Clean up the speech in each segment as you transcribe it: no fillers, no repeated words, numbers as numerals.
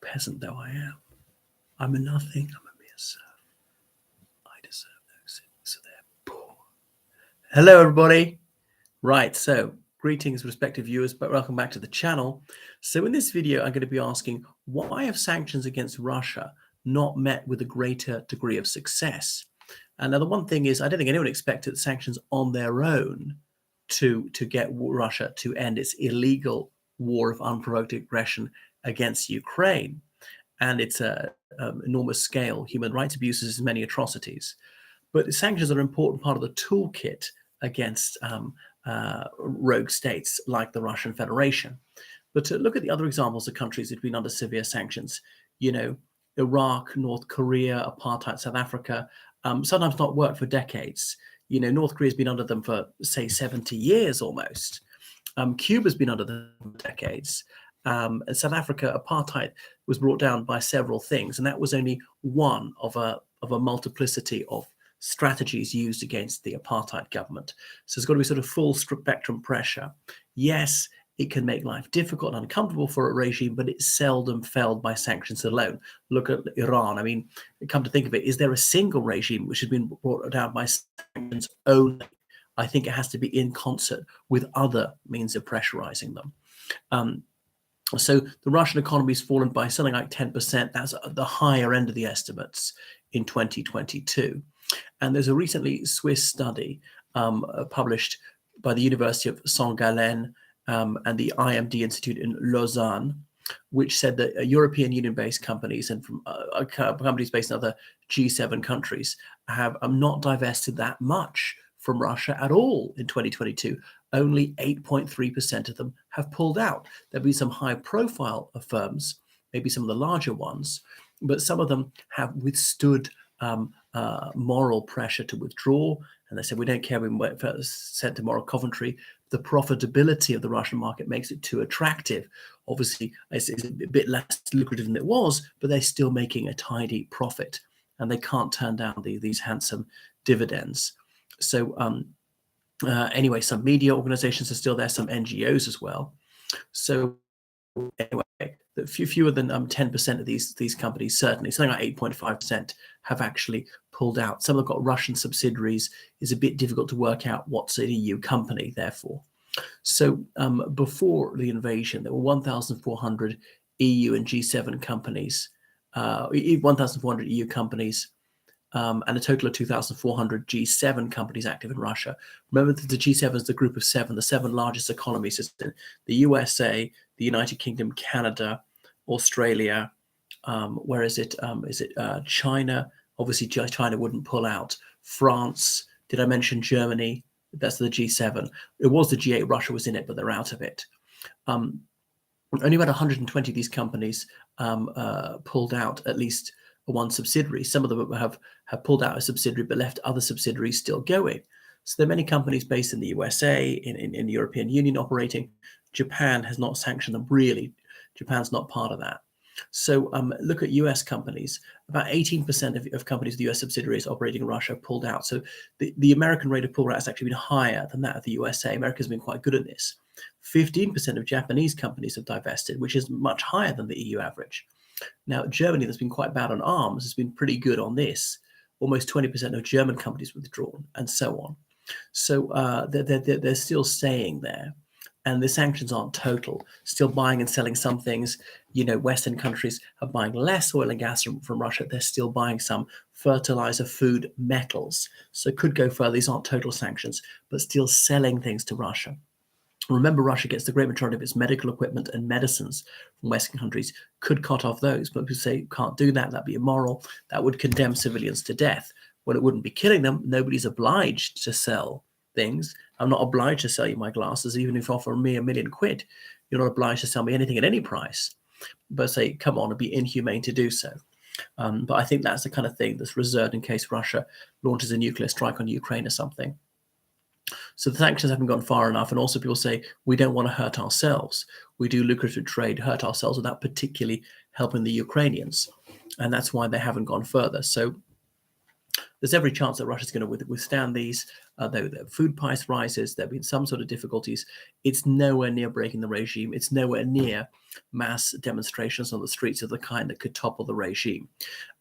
peasant though I am, I'm a nothing, I'm a mere serf. I deserve no sin, so they're poor. Hello, everybody. Right, so greetings, respective viewers, but welcome back to the channel. So in this video, I'm going to be asking, why have sanctions against Russia not met with a greater degree of success? And now the one thing is, I don't think anyone expected sanctions on their own to get Russia to end its illegal war of unprovoked aggression against Ukraine and its enormous scale human rights abuses and many atrocities. But sanctions are an important part of the toolkit against rogue states like the Russian Federation. But to look at the other examples of countries that have been under severe sanctions, you know, Iraq, North Korea, apartheid, South Africa, sometimes not worked for decades. You know, North Korea's been under them for, say, 70 years almost. Cuba's been under them for decades. And South Africa, apartheid was brought down by several things, and that was only one of a multiplicity of strategies used against the apartheid government. So there's got to be sort of full spectrum pressure. Yes, it can make life difficult and uncomfortable for a regime, but it's seldom felled by sanctions alone. Look at Iran. I mean, come to think of it, is there a single regime which has been brought down by sanctions only? I think it has to be in concert with other means of pressurizing them. So the Russian economy has fallen by something like 10%. That's at the higher end of the estimates in 2022. And there's a recently Swiss study published by the University of Saint-Gallen and the IMD Institute in Lausanne, which said that European Union-based companies and from companies based in other G7 countries have not divested that much from Russia at all in 2022. Only 8.3% of them have pulled out. There'll be some high-profile firms, maybe some of the larger ones, but some of them have withstood moral pressure to withdraw. And they said, we don't care, we sent to moral Coventry. The profitability of the Russian market makes it too attractive. Obviously, it's a bit less lucrative than it was, but they're still making a tidy profit, and they can't turn down these handsome dividends. So anyway, some media organizations are still there, some NGOs as well. So anyway, fewer than 10% of these companies, certainly something like 8.5%, have actually pulled out. Some have got Russian subsidiaries. It's a bit difficult to work out what's an EU company, therefore. So before the invasion, there were 1,400 EU and G7 companies, 1,400 EU companies, and a total of 2,400 G7 companies active in Russia. Remember that the G7 is the group of seven, the seven largest economies: the USA, the United Kingdom, Canada, Australia. Where is it? Is it China? Obviously, China wouldn't pull out. France. Did I mention Germany? That's the G7. It was the G8. Russia was in it, but they're out of it. Only about 120 of these companies pulled out at least one subsidiary. Some of them have pulled out a subsidiary but left other subsidiaries still going. So there are many companies based in the USA, in the European Union operating. Japan has not sanctioned them, really. Japan's not part of that. So look at US companies. About 18% of companies with US subsidiaries operating in Russia pulled out. So the American rate of pull out has actually been higher than that of the USA. America's been quite good at this. 15% of Japanese companies have divested, which is much higher than the EU average. Now, Germany, that's been quite bad on arms, has been pretty good on this. Almost 20% of German companies withdrawn, and so on. So they're still staying there. And the sanctions aren't total. Still buying and selling some things. You know, Western countries are buying less oil and gas from Russia. They're still buying some fertilizer, food, metals. So it could go further. These aren't total sanctions, but still selling things to Russia. Remember, Russia gets the great majority of its medical equipment and medicines from Western countries. Could cut off those, but people say can't do that. That'd be immoral. That would condemn civilians to death. Well, it wouldn't be killing them. Nobody's obliged to sell things. I'm not obliged to sell you my glasses, even if you offer me £1 million. You're not obliged to sell me anything at any price. But say, come on, it'd be inhumane to do so. But I think that's the kind of thing that's reserved in case Russia launches a nuclear strike on Ukraine or something. So the sanctions haven't gone far enough. And also people say, we don't want to hurt ourselves. We do lucrative trade, hurt ourselves without particularly helping the Ukrainians. And that's why they haven't gone further. So there's every chance that Russia's going to withstand these. Though the food price rises, there have been some sort of difficulties. It's nowhere near breaking the regime. It's nowhere near mass demonstrations on the streets of the kind that could topple the regime.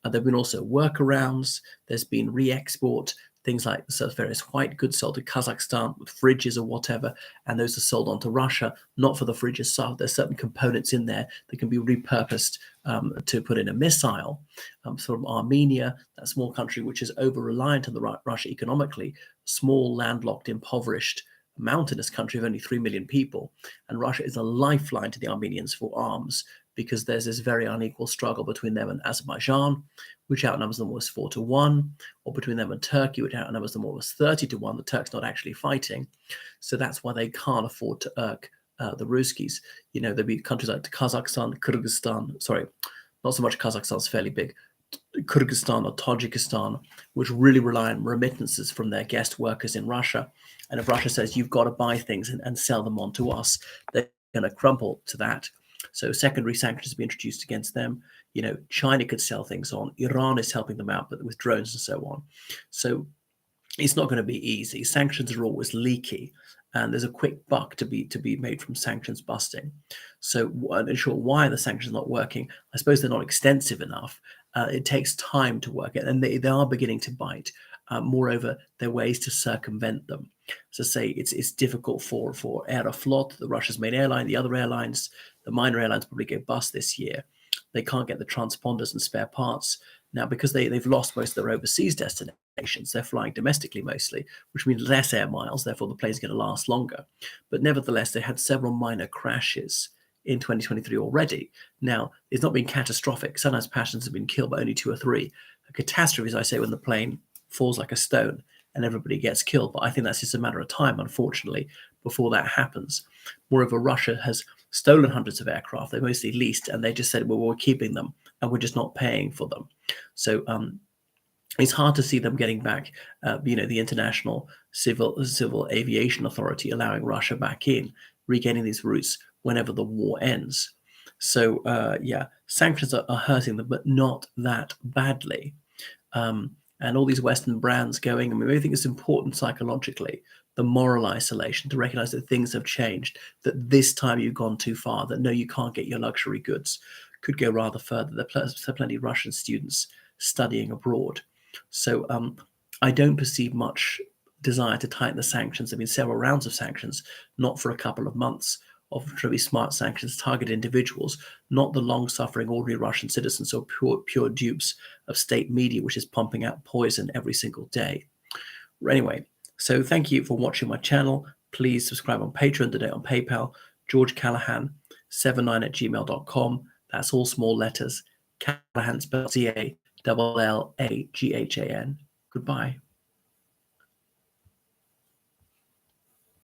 There have been also workarounds. There's been re-export, things like various white goods sold to Kazakhstan with fridges or whatever, and those are sold on to Russia, not for the fridges itself. There's certain components in there that can be repurposed to put in a missile. From Armenia, that small country which is over-reliant on Russia economically, small, landlocked, impoverished, mountainous country of only 3 million people, and Russia is a lifeline to the Armenians for arms, because there's this very unequal struggle between them and Azerbaijan, which outnumbers them almost 4-1, or between them and Turkey, which outnumbers them almost 30-1. The Turks not actually fighting, so that's why they can't afford to irk the Ruskies. There'll be countries like Kazakhstan, Kyrgyzstan, sorry, not so much Kazakhstan's fairly big, Kyrgyzstan or Tajikistan, which really rely on remittances from their guest workers in Russia. And if Russia says you've got to buy things and sell them on to us, they're going to crumple to that. So secondary sanctions be introduced against them. China could sell things on. Iran is helping them out, but with drones and so on. So it's not going to be easy. Sanctions are always leaky, and there's a quick buck to be made from sanctions busting. So in short, why are the sanctions not working? I suppose they're not extensive enough. It takes time to work it, and they are beginning to bite. Moreover, there are ways to circumvent them. So say it's difficult for Aeroflot, the Russia's main airline, the other airlines, the minor airlines probably go bust this year. They can't get the transponders and spare parts. Now, because they've lost most of their overseas destinations, they're flying domestically mostly, which means less air miles, therefore the plane's going to last longer. But nevertheless, they had several minor crashes in 2023 already. Now, it's not been catastrophic. Sometimes passengers have been killed, but only 2 or 3. A catastrophe, as I say, when the plane falls like a stone and everybody gets killed. But I think that's just a matter of time, unfortunately, before that happens. Moreover, Russia has stolen hundreds of aircraft. They're mostly leased, and they just said, well, we're keeping them and we're just not paying for them. So it's hard to see them getting back, the International Civil Aviation Authority allowing Russia back in, regaining these routes whenever the war ends. So, sanctions are hurting them, but not that badly. And all these Western brands going, I think it's important psychologically, the moral isolation, to recognize that things have changed, that this time you've gone too far, that no, you can't get your luxury goods, could go rather further. There are plenty of Russian students studying abroad. So I don't perceive much desire to tighten the sanctions. There have been several rounds of sanctions, not for a couple of months, of really smart sanctions target individuals, not the long-suffering ordinary Russian citizens or pure dupes of state media, which is pumping out poison every single day. Anyway, so thank you for watching my channel. Please subscribe on Patreon, donate on PayPal, georgecallahan79@gmail.com. That's all small letters. Callahan spelled CALLAGHAN. Goodbye.